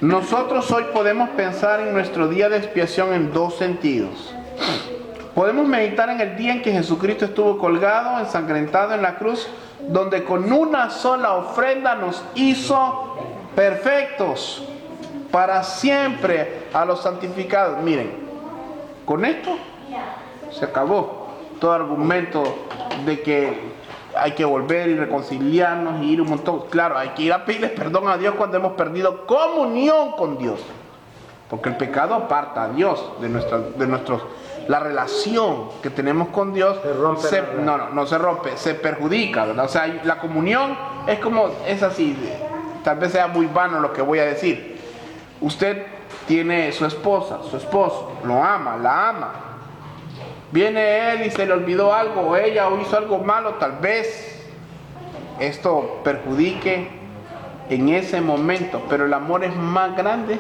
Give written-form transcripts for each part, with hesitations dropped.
Nosotros hoy podemos pensar en nuestro día de expiación en dos sentidos. Podemos meditar en el día en que Jesucristo estuvo colgado, ensangrentado en la cruz, donde con una sola ofrenda nos hizo perfectos para siempre a los santificados. Miren, con esto se acabó todo argumento de que hay que volver y reconciliarnos y ir un montón. Claro, hay que ir a pedirle perdón a Dios cuando hemos perdido comunión con Dios, porque el pecado aparta a Dios la relación que tenemos con Dios. No se rompe, se perjudica, ¿verdad? O sea, la comunión es así. Tal vez sea muy vano lo que voy a decir. Usted tiene su esposa, su esposo, lo ama, la ama. Viene él y se le olvidó algo, o ella, o hizo algo malo, tal vez esto perjudique en ese momento, pero el amor es más grande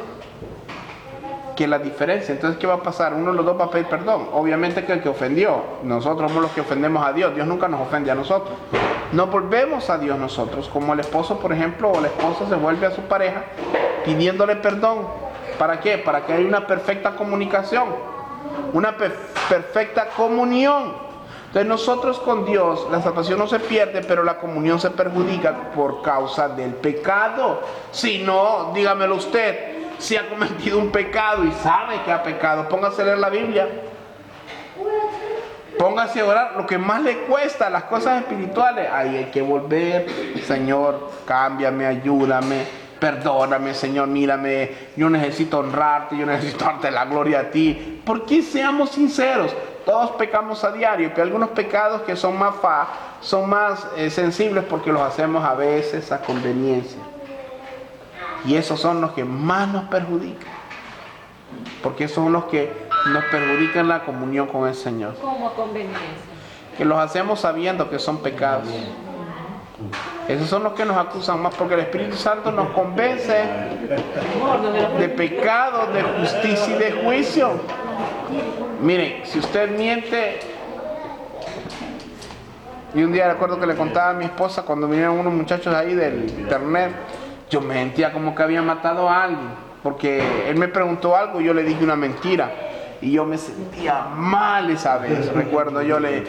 que la diferencia. Entonces, ¿qué va a pasar? Uno de los dos va a pedir perdón. Obviamente que el que ofendió, nosotros somos los que ofendemos a Dios. Dios nunca nos ofende a nosotros. Nos volvemos a Dios nosotros, como el esposo, por ejemplo, o la esposa se vuelve a su pareja pidiéndole perdón. ¿Para qué? Para que haya una perfecta comunicación, una perfecta comunión. Entonces nosotros con Dios, la salvación no se pierde, pero la comunión se perjudica por causa del pecado. Si no, dígamelo usted, si ha cometido un pecado y sabe que ha pecado, póngase a leer la Biblia, póngase a orar. Lo que más le cuesta, las cosas espirituales, ahí hay que volver. Señor, cámbiame, ayúdame, perdóname, Señor, mírame, yo necesito honrarte, yo necesito darte la gloria a ti. Porque seamos sinceros, todos pecamos a diario, pero algunos pecados que son más sensibles porque los hacemos a veces a conveniencia. Y esos son los que más nos perjudican, porque esos son los que nos perjudican la comunión con el Señor. Como conveniencia. Que los hacemos sabiendo que son pecados. Esos son los que nos acusan más, porque el Espíritu Santo nos convence de pecado, de justicia y de juicio. Miren, si usted miente, y un día recuerdo que le contaba a mi esposa cuando vinieron unos muchachos ahí del internet, yo me sentía como que había matado a alguien, porque él me preguntó algo y yo le dije una mentira, y yo me sentía mal esa vez. Recuerdo, yo le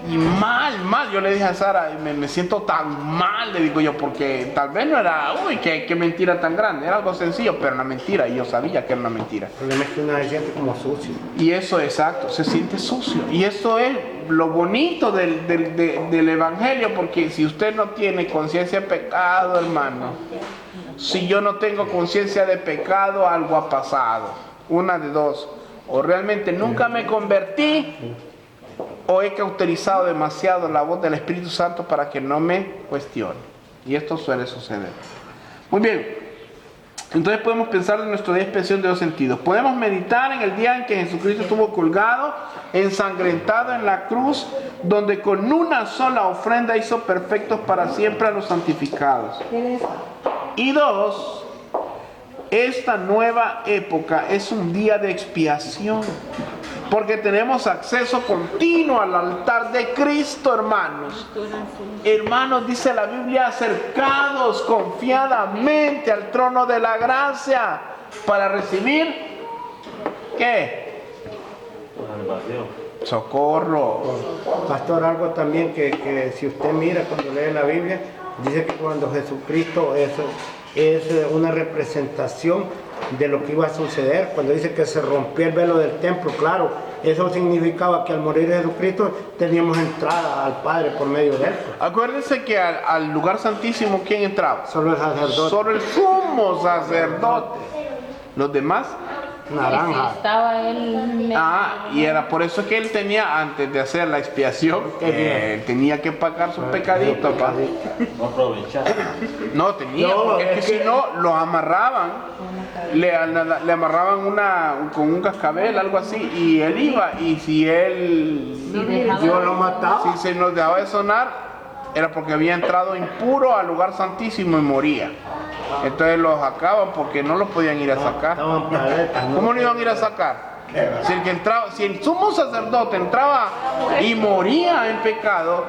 dije a Sara, me siento tan mal, le digo yo, porque tal vez no era, qué mentira tan grande, era algo sencillo, pero una mentira, y yo sabía que era una mentira. El problema es que uno se siente como sucio. Y eso, exacto, se siente sucio. Y eso es lo bonito del Evangelio, porque si usted no tiene conciencia de pecado, hermano, si yo no tengo conciencia de pecado, algo ha pasado. Una de dos, o realmente nunca me convertí, o he cauterizado demasiado la voz del Espíritu Santo para que no me cuestione. Y esto suele suceder. Muy bien. Entonces podemos pensar en nuestro día de expiación de dos sentidos. Podemos meditar en el día en que Jesucristo estuvo colgado, ensangrentado en la cruz, donde con una sola ofrenda hizo perfectos para siempre a los santificados. Y dos, esta nueva época es un día de expiación, porque tenemos acceso continuo al altar de Cristo, hermanos. Hermanos, dice la Biblia, acercados confiadamente al trono de la gracia para recibir, ¿qué? Socorro. Pastor, algo también que si usted mira cuando lee la Biblia, dice que cuando Jesucristo es una representación de lo que iba a suceder. Cuando dice que se rompió el velo del templo, claro, eso significaba que al morir Jesucristo teníamos entrada al Padre por medio de él. Acuérdense que al lugar santísimo, ¿quién entraba? Solo el sacerdote. Solo el sumo sacerdote. Los demás, naranja. Estaba él. Y era por eso que él tenía, antes de hacer la expiación, tenía que pagar sus pecaditos. No aprovechar. No, tenía, porque es que si no, lo amarraban. Le amarraban con un cascabel, algo así, y él iba, y si Dios lo mataba. si se nos dejaba de sonar, era porque había entrado impuro al lugar santísimo y moría. Entonces los sacaban porque no los podían ir a sacar. ¿Cómo no iban a ir a sacar? Si el sumo sacerdote entraba y moría en pecado,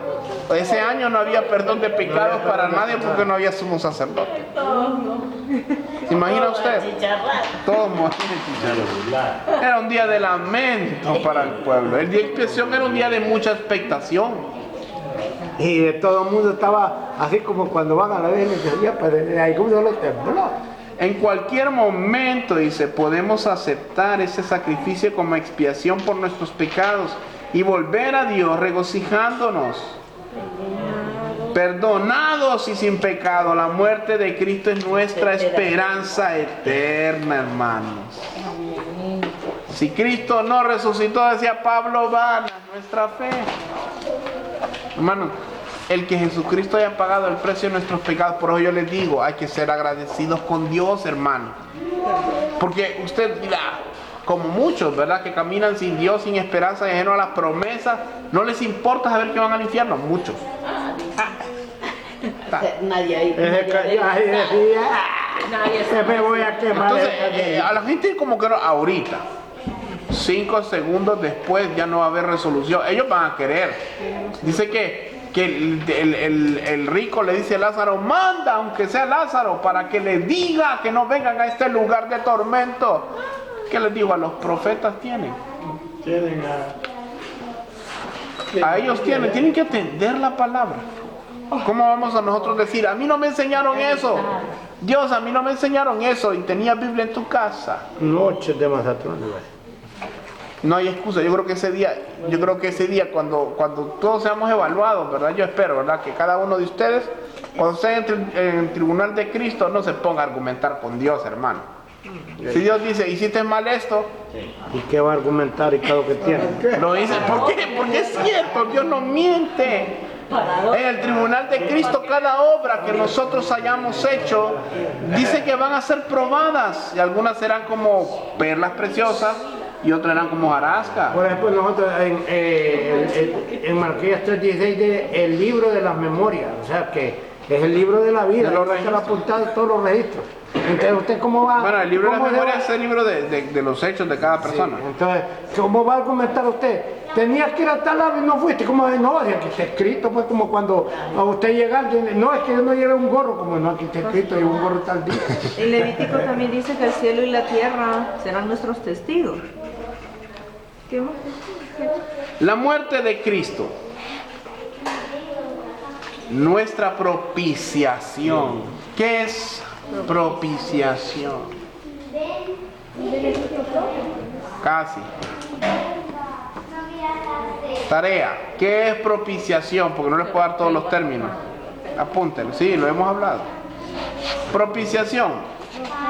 ese año no había perdón de pecados para nadie, porque no había sumo sacerdote. ¿Se imagina usted? Todos morían chicharrones. Era un día de lamento para el pueblo. El día de expiación era un día de mucha expectación. Y de todo el mundo estaba así como cuando van a la vez pues ahí como solo tembló. En cualquier momento, dice, podemos aceptar ese sacrificio como expiación por nuestros pecados y volver a Dios regocijándonos. Perdonados y sin pecado. La muerte de Cristo es nuestra esperanza eterna, hermanos. Si Cristo no resucitó, decía Pablo, vana nuestra fe. Hermanos, el que Jesucristo haya pagado el precio de nuestros pecados, por eso yo les digo, hay que ser agradecidos con Dios, hermano. Porque usted dirá, como muchos, ¿verdad? Que caminan sin Dios, sin esperanza, ajeno a las promesas, no les importa saber que van al infierno. Muchos. Nadie ahí. Ahí decía, se me voy a quemar. Entonces, a la gente como que ahorita, 5 segundos después ya no va a haber resolución. Ellos van a querer. Dice que el rico le dice a Lázaro, manda aunque sea Lázaro para que le diga que no vengan a este lugar de tormento. ¿Qué les digo? A los profetas tienen a ellos tienen que atender la palabra. ¿Cómo vamos a nosotros decir, a mí no me enseñaron eso? Dios, a mí no me enseñaron eso. Y tenías Biblia en tu casa. Noches de Mazatlán. No hay excusa. Yo creo que ese día cuando todos seamos evaluados, ¿verdad? Yo espero, ¿verdad? Que cada uno de ustedes, cuando estén en el tribunal de Cristo, no se ponga a argumentar con Dios, hermano. Si Dios dice, hiciste mal esto, ¿y qué va a argumentar y cada lo que tiene? lo dice. ¿Por qué? Porque es cierto, Dios no miente. En el tribunal de Cristo, cada obra que nosotros hayamos hecho, dice que van a ser probadas. Y algunas serán como perlas preciosas y otras eran como jarasca. Por ejemplo, nosotros en Marquías 3:16 el libro de las memorias, o sea que es el libro de la vida, de están apuntados todos los registros. Entonces, ¿usted cómo va? Bueno, el libro de las ¿cómo se memorias va? es el libro de los hechos de cada persona. Sí, entonces, ¿cómo va a argumentar usted? Tenías que ir a tal lado y no fuiste. ¿Cómo es? No, aquí está escrito, pues como cuando a usted llega alguien, no, es que yo no llevé un gorro, como no, aquí está escrito, llevo un gorro tal día. En Levítico también dice que el cielo y la tierra serán nuestros testigos. ¿Qué más? La muerte de Cristo, nuestra propiciación. ¿Qué es propiciación? Casi. Tarea. ¿Qué es propiciación? Porque no les puedo dar todos los términos. Apúntenlo. Sí, lo hemos hablado. Propiciación.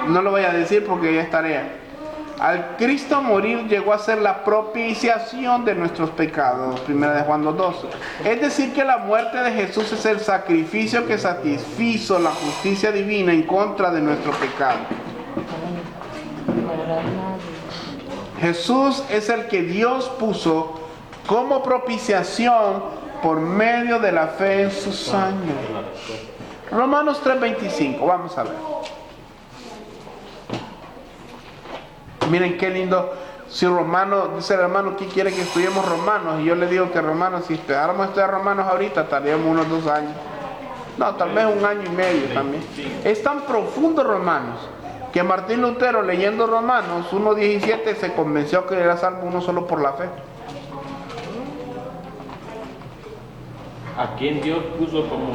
No lo voy a decir porque ya es tarea. Al Cristo morir llegó a ser la propiciación de nuestros pecados, 1 de Juan 2:12. Es decir que la muerte de Jesús es el sacrificio que satisfizo la justicia divina en contra de nuestro pecado. Jesús es el que Dios puso como propiciación por medio de la fe en su sangre. Romanos 3:25, vamos a ver. Miren qué lindo. Si Romanos, dice el hermano, ¿qué quiere que estudiemos Romanos? Y yo le digo que Romanos, si empezáramos a estudiar Romanos ahorita, tardaríamos unos 2 años. No, tal vez 1 año y medio también. Es tan profundo Romanos, que Martín Lutero, leyendo Romanos 1:17, se convenció que era salvo uno solo por la fe. A quien Dios puso como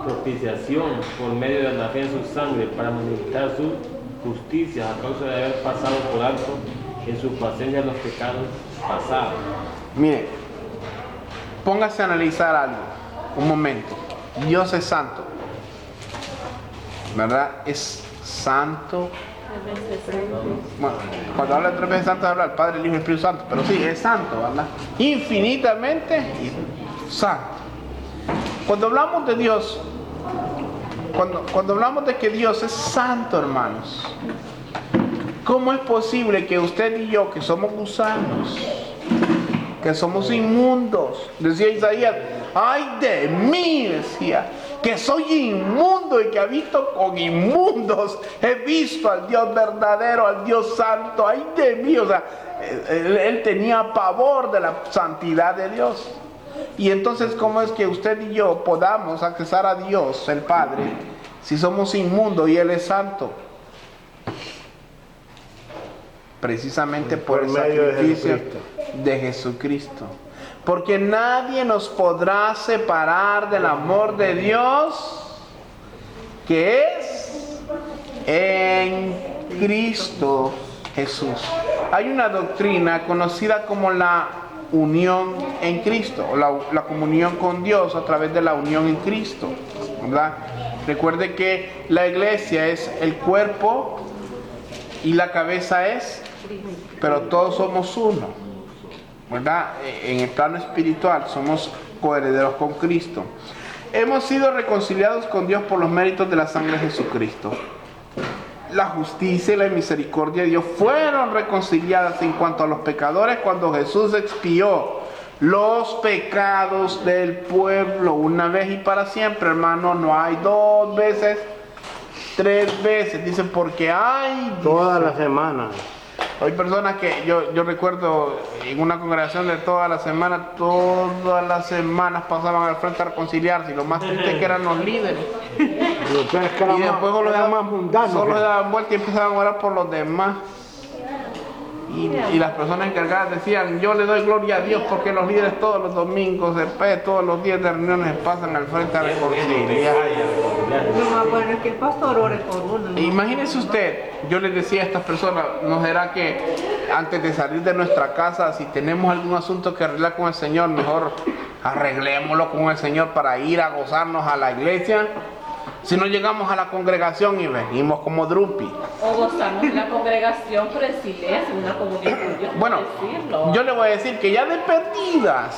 propiciación por medio de la fe en su sangre para manifestar su justicia a causa de haber pasado por alto en su paciencia los pecados pasados. Mire, póngase a analizar algo, un momento. Dios es santo, ¿verdad? Es santo. Bueno, cuando habla de 3 veces santo habla el Padre, el Hijo y el Espíritu Santo, pero sí, es santo, ¿verdad? Infinitamente santo. Cuando hablamos de Dios, cuando hablamos de que Dios es santo, hermanos, ¿cómo es posible que usted y yo, que somos gusanos, que somos inmundos, decía Isaías, ay de mí, decía, que soy inmundo y que habito con inmundos, he visto al Dios verdadero, al Dios santo, ay de mí, o sea, él tenía pavor de la santidad de Dios. Y entonces, ¿cómo es que usted y yo podamos accesar a Dios, el Padre, si somos inmundos y Él es santo? Precisamente por el medio de sacrificio Jesucristo. de Jesucristo. Porque nadie nos podrá separar del amor de Dios que es en Cristo Jesús. Hay una doctrina conocida como la unión en Cristo, o la comunión con Dios a través de la unión en Cristo, ¿verdad? Recuerde que la iglesia es el cuerpo y la cabeza es, pero todos somos uno, ¿verdad? En el plano espiritual somos coherederos con Cristo. Hemos sido reconciliados con Dios por los méritos de la sangre de Jesucristo. La justicia y la misericordia de Dios fueron reconciliadas en cuanto a los pecadores cuando Jesús expió los pecados del pueblo una vez y para siempre, hermano. No hay 2 veces, 3 veces. Dicen porque hay Toda la semana. Hay personas que yo recuerdo en una congregación de todas las semanas pasaban al frente a reconciliarse, y lo más triste es que eran los líderes. Y ustedes que Y después solo mundanos. se daban vuelta y empezaban a orar por los demás. Y las personas encargadas decían: yo le doy gloria a Dios porque los líderes todos los domingos, después todos los días de reuniones, pasan al frente a reconciliar. Lo más bueno es que el pastor ore por uno, ¿no? Imagínese usted, yo les decía a estas personas: ¿no será que antes de salir de nuestra casa, si tenemos algún asunto que arreglar con el Señor, mejor arreglémoslo con el Señor para ir a gozarnos a la iglesia? Si no llegamos a la congregación y venimos como drupi. O gozamos en la congregación, pero en silencio, en una comunión con Dios. Bueno, decirlo. yo le voy a decir que ya de perdidas,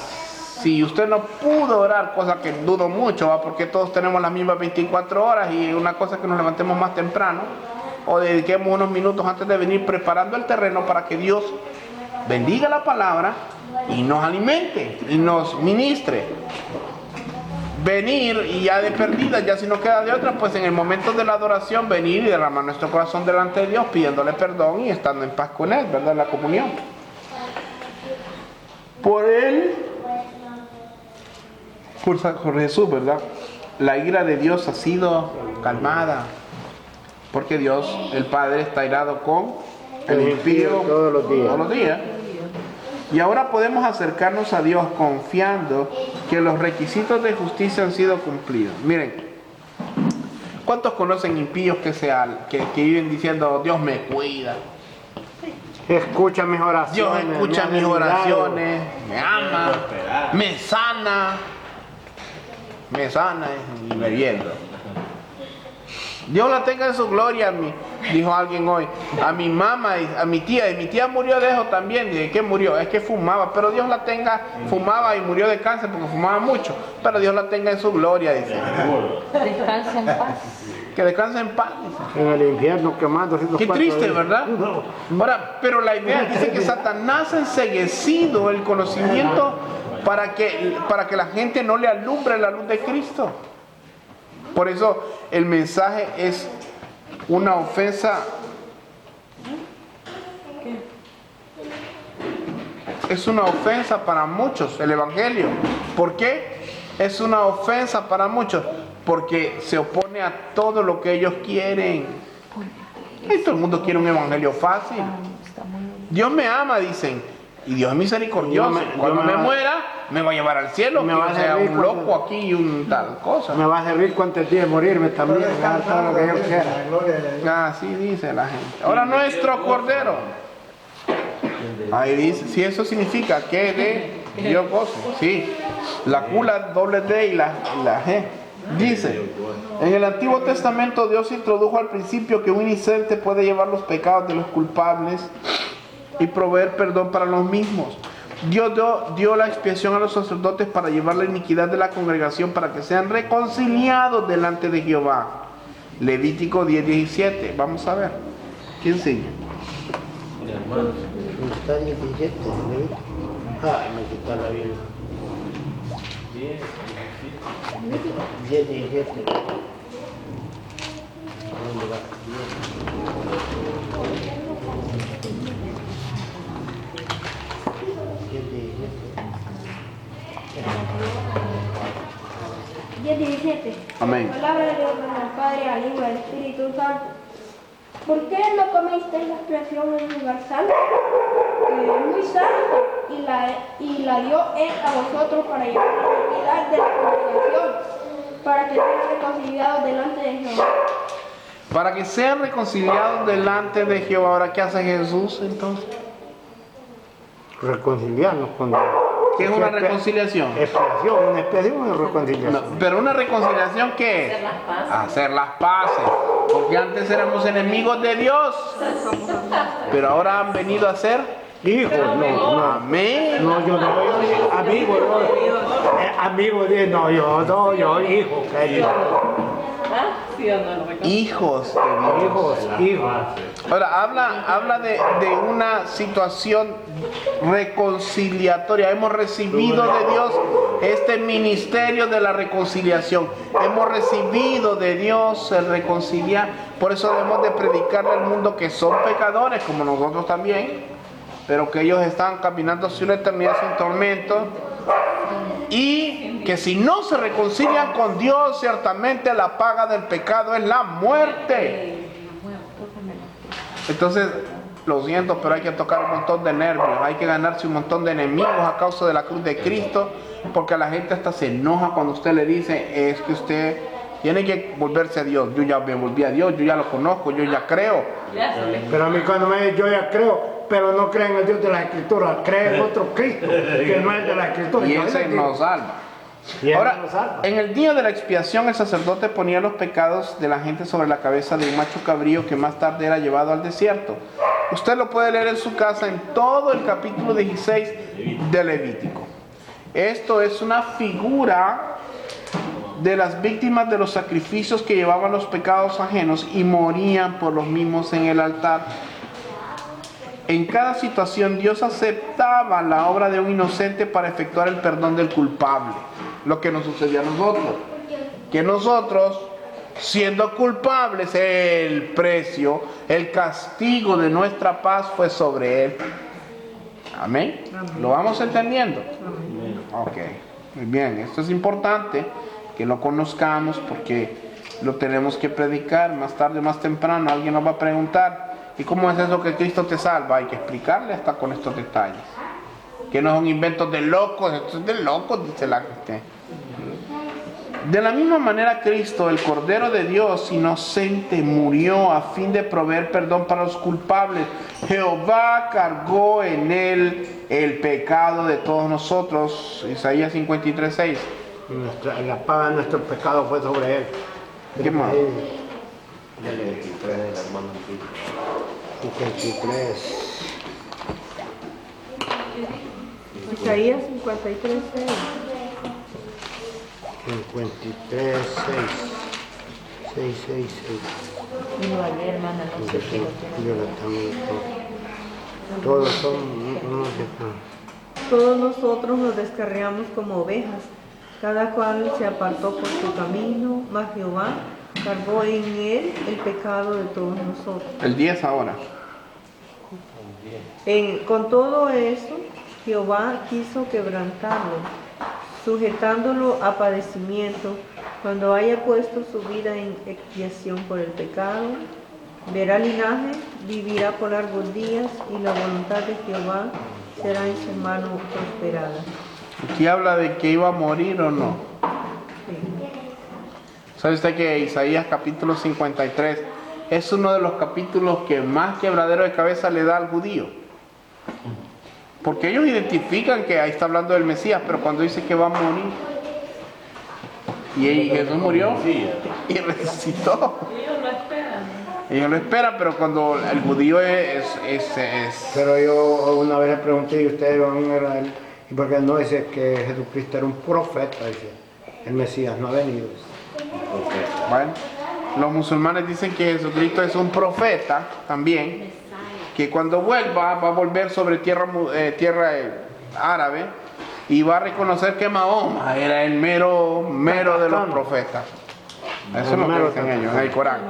si usted no pudo orar, cosa que dudo mucho, ¿va? Porque todos tenemos las mismas 24 horas y una cosa es que nos levantemos más temprano o dediquemos unos minutos antes de venir preparando el terreno para que Dios bendiga la palabra y nos alimente y nos ministre. Venir y ya de perdida, ya si no queda de otra, pues en el momento de la adoración venir y derramar nuestro corazón delante de Dios, pidiéndole perdón y estando en paz con Él, ¿verdad? La comunión. Por Él, por Jesús, ¿verdad? La ira de Dios ha sido calmada, porque Dios, el Padre, está irado con el impío todos los días. Todos los días. Y ahora podemos acercarnos a Dios confiando que los requisitos de justicia han sido cumplidos. Miren, ¿cuántos conocen impíos que viven diciendo: Dios me cuida, Escucha mis oraciones. Dios escucha me ha mis ayudado. oraciones, me ama, me sana y me viendo? Dios la tenga en su gloria, dijo alguien hoy, a mi mamá y a mi tía murió de eso también. ¿De qué murió? Es que fumaba, pero Dios la tenga, fumaba y murió de cáncer porque fumaba mucho, pero Dios la tenga en su gloria, dice. Descansa en paz. Que descanse en paz, dice. En el infierno quemando. Qué triste, ¿verdad? Ahora, pero la idea dice que Satanás ha enceguecido el conocimiento para que la gente no le alumbre la luz de Cristo. Por eso el mensaje es una ofensa. Es una ofensa para muchos el evangelio. ¿Por qué? Es una ofensa para muchos porque se opone a todo lo que ellos quieren. Y todo el mundo quiere un evangelio fácil. Dios me ama, dicen, y Dios es misericordioso. Cuando me muera, me va a llevar al cielo. Me Que va yo a sea servir un loco aquí y un tal cosa. Me va a servir cuantos días de morirme también. Me va a dar todo lo que yo quiera. Así dice la gente. Ahora nuestro Cordero. Ahí dice, si eso significa que de Dios goce. Sí. La Q, la doble D y la G. Dice, en el Antiguo Testamento Dios introdujo al principio que un inocente puede llevar los pecados de los culpables y proveer perdón para los mismos. Dios dio la expiación a los sacerdotes para llevar la iniquidad de la congregación para que sean reconciliados delante de Jehová. Levítico 10:17. Vamos a ver. ¿Quién sigue? Está 17, ay, me quitó la Biblia. 10, 17. ¿Dónde va? 10, 17. 10:17. Amén. Palabra de Dios al Padre, al Hijo y al Espíritu Santo. ¿Por qué no comisteis la expresión en un lugar santo? Muy santo, y la dio Él a vosotros para llevar la iniquidad de la congregación, para que sean reconciliados delante de Jehová. Para que sean reconciliados delante de Jehová. Ahora, ¿qué hace Jesús entonces? Reconciliarnos con Dios. ¿Qué es una reconciliación? Una expresión de reconciliación. No, pero una reconciliación, ¿qué es? Hacer las paces. Hacer las paces. Porque antes éramos enemigos de Dios. Pero ahora han venido a ser Hijos, no. amén. No, yo no. Amigo, no. Amigo de, no, yo, hijo, querido. ¿Ah? ¿Sí o no? Lo reconozco. Hijos de Dios. Hijos. Ahora, habla de una situación reconciliatoria. Hemos recibido de Dios este ministerio de la reconciliación. Hemos recibido de Dios el reconciliar. Por eso debemos de predicarle al mundo que son pecadores, como nosotros también, pero que ellos están caminando hacia una eternidad sin tormento. Y que si no se reconcilian con Dios, ciertamente la paga del pecado es la muerte. Entonces, lo siento, pero hay que tocar un montón de nervios, hay que ganarse un montón de enemigos a causa de la cruz de Cristo, porque la gente hasta se enoja cuando usted le dice, es que usted tiene que volverse a Dios. Yo ya me volví a Dios, yo ya lo conozco, yo ya creo. Ya se les- Pero a mí cuando me yo ya creo, pero no creen en el Dios de la Escritura, creen en otro Cristo, que no es de la Escritura. Y Yo ese les digo, nos salva. y él Ahora, nos salva. en el día de la expiación, el sacerdote ponía los pecados de la gente sobre la cabeza de un macho cabrío que más tarde era llevado al desierto. Usted lo puede leer en su casa en todo el capítulo 16 de Levítico. Esto es una figura de las víctimas de los sacrificios que llevaban los pecados ajenos y morían por los mismos en el altar. En cada situación Dios aceptaba la obra de un inocente para efectuar el perdón del culpable. Lo que nos sucedió a nosotros. Que nosotros, siendo culpables, el precio, el castigo de nuestra paz fue sobre Él. Amén. ¿Lo vamos entendiendo? Ok. Muy bien. Esto es importante que lo conozcamos porque lo tenemos que predicar. Más tarde o más temprano alguien nos va a preguntar, ¿y cómo es eso que Cristo te salva? Hay que explicarle hasta con estos detalles. Que no son inventos de locos, esto es de locos, dice la gente. De la misma manera Cristo, el Cordero de Dios inocente, murió a fin de proveer perdón para los culpables. Jehová cargó en él el pecado de todos nosotros. Isaías 53:6. La paga de nuestro pecado fue sobre él. ¿Qué más? 53. Isaías 53:6. 53, 6, 6. No, ayer, hermana, no sé qué lo tiene. Yo lo tengo todo. Todos son unos de Todos nosotros nos descarriamos como ovejas, cada cual se apartó por su camino, mas Jehová cargó en él el pecado de todos nosotros. El 10 ahora. Con todo eso, Jehová quiso quebrantarlo, sujetándolo a padecimiento. Cuando haya puesto su vida en expiación por el pecado, verá linaje, vivirá por largos días, y la voluntad de Jehová será en su mano prosperada. Aquí habla de que iba a morir o no. Sí. ¿Sabe usted que Isaías capítulo 53 es uno de los capítulos que más quebradero de cabeza le da al judío? Porque ellos identifican que ahí está hablando del Mesías, pero cuando dice que va a morir, y Jesús murió y resucitó. Ellos lo esperan. Ellos lo esperan, pero cuando el judío es Pero yo una vez le pregunté, y ustedes van a ver, ¿y por qué no dice que Jesucristo era un profeta? Dice, el Mesías no ha venido. bueno, los musulmanes dicen que Jesucristo es un profeta también, que cuando vuelva va a volver sobre tierra árabe y va a reconocer que Mahoma era el mero de los profetas. Eso es lo que dicen ellos en el Corán.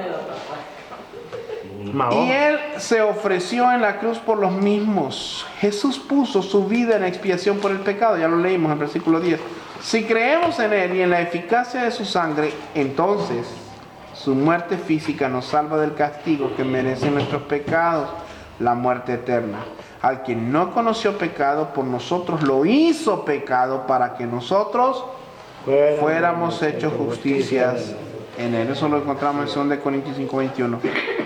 Y él se ofreció en la cruz por los mismos. Jesús puso su vida en expiación por el pecado. Ya lo leímos en el versículo 10. Si creemos en Él y en la eficacia de su sangre, entonces su muerte física nos salva del castigo que merecen nuestros pecados, la muerte eterna. Al que no conoció pecado, por nosotros lo hizo pecado para que nosotros fuéramos hechos justicias en Él. Eso lo encontramos en 2 Corintios 5:21.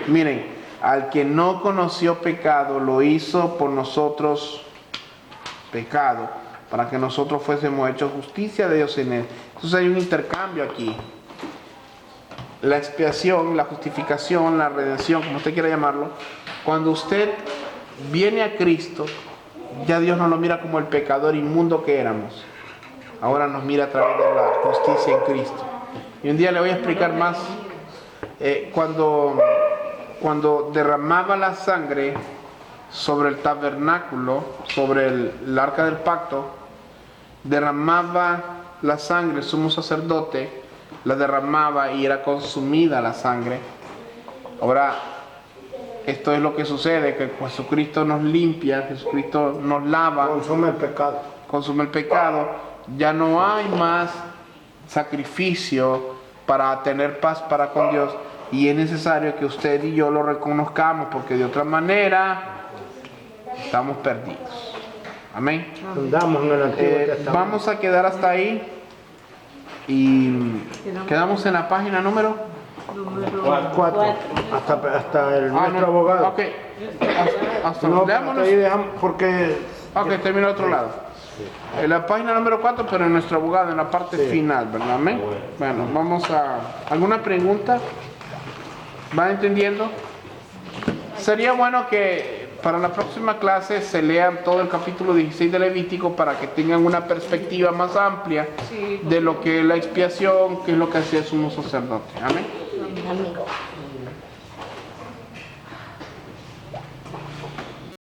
Miren, al que no conoció pecado, lo hizo por nosotros pecado, para que nosotros fuésemos hechos justicia de Dios en Él. Entonces hay un intercambio aquí. La expiación, la justificación, la redención, como usted quiera llamarlo, cuando usted viene a Cristo, ya Dios no lo mira como el pecador inmundo que éramos. Ahora nos mira a través de la justicia en Cristo. Y un día le voy a explicar más. Cuando derramaba la sangre sobre el tabernáculo, sobre el arca del pacto, derramaba la sangre, el sumo sacerdote la derramaba y era consumida la sangre. Ahora, esto es lo que sucede, que Jesucristo nos limpia, Jesucristo nos lava, Consume el pecado. consume el pecado. Ya no hay más sacrificio para tener paz para con Dios, y es necesario que usted y yo lo reconozcamos, porque de otra manera estamos perdidos. Amén. Andamos en el Antiguo Testamento. Vamos a quedar hasta ahí y quedamos en la página número 4. Hasta el nuestro no, abogado. ok, hasta No, leámonos. ahí dejamos porque Ok, termina otro lado. En la página número 4, pero en nuestro abogado, en la parte final, ¿verdad? Amén. Bueno, vamos a... ¿Alguna pregunta? ¿Van entendiendo? Sería bueno que para la próxima clase se lean todo el capítulo 16 de Levítico para que tengan una perspectiva más amplia de lo que es la expiación, que es lo que hacía el sumo sacerdote. Amén. Amén.